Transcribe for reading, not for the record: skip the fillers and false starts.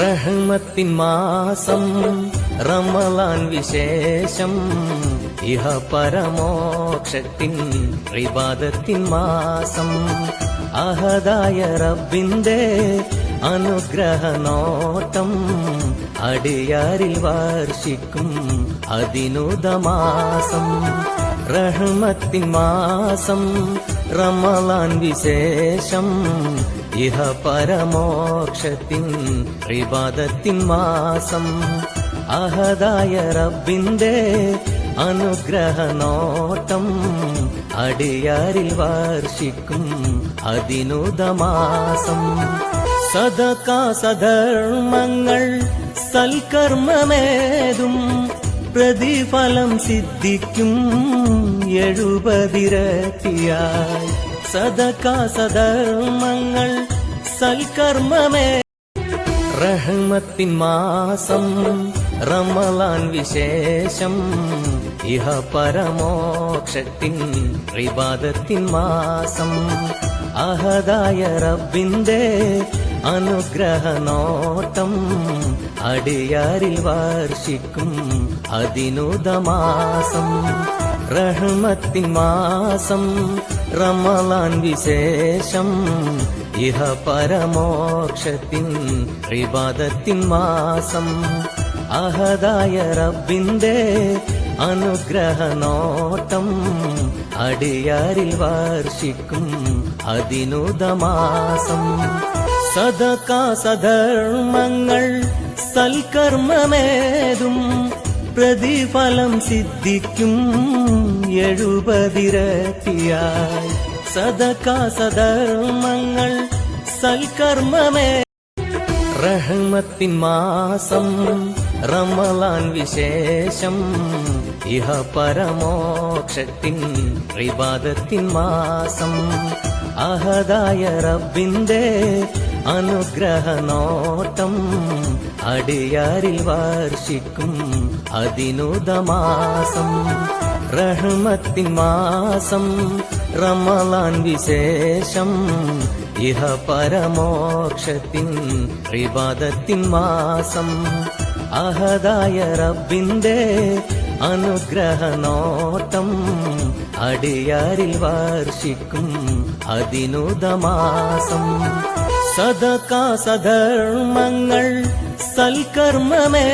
റഹ്മത്തിൻ മാസം റമളാൻ വിശേഷം ഇഹ പരമോക്ഷത്തിൻ ഇബാദത്തിൻ മാസം അഹദായ റബ്ബിന്റെ അനുഗ്രഹനോട്ടം അടിയാരിൽ വർഷിക്കും അതിനുദമാസം റഹ്മത്തിൻ മാസം റമളാൻ വിശേഷം ഇഹ പരമോക്ഷത്തിൻ ഇബാദത്തിൻ മാസം അഹദായ റബ്ബിന്റെ അനുഗ്രഹനോട്ടം അടിയാരിൽ വർഷിക്കും അതിനുദമാസം സദഖ സധർമ്മങ്ങൾ സൽക്കർമ്മമേതും പ്രതിഫലം സിദ്ധിക്കും 70 ഇരട്ടിയായി സദഖ സധർമ്മങ്ങൾ സൽക്കർമ്മമേ റഹ്മത്തിൻ മാസം റമളാൻ വിശേഷം ഇഹ പരമോക്ഷത്തിൻ ഇബാദത്തിൻ മാസം അഹദായ റബ്ബിന്റെ അനുഗ്രഹനോട്ടം അടിയാരിൽ വർഷിക്കും അതിനുദമാസം റഹ്മത്തിൻ മാസം റമളാൻ വിശേഷം ഇഹ പരമോക്ഷത്തിൻ ഇബാദത്തിൻ മാസം അഹദായ റബ്ബിന്റെ അനുഗ്രഹനോട്ടം അടിയാരിൽ വർഷിക്കും അതിനുദമാസം സദഖ സധർമ്മങ്ങൾ സൽക്കർമ്മമേതും പ്രതിഫലം സിദ്ധിക്കും 70 ഇരട്ടിയായി സദഖ സധർമ്മങ്ങൾ സൽക്കർമ്മമേ റഹ്മത്തിൻ മാസം റമളാൻ വിശേഷം ഇഹ പരമോക്ഷത്തിൻ ഇബാദത്തിൻ മാസം അഹദായ റബ്ബിന്റെ അനുഗ്രഹനോട്ടം അടിയാരിൽ വർഷിക്കും അതിനുദമാസം റഹ്മത്തിൻ മാസം റമളാൻ വിശേഷം ഇഹ പരമോക്ഷത്തിൻ ഇബാദത്തിൻ മാസം അഹദായ റബ്ബിന്റെ അനുഗ്രഹനോട്ടം അടിയാരിൽ വർഷിക്കും അതിനുദമാസം സദഖ സധർമ്മങ്ങൾ സൽക്കർമ്മമേ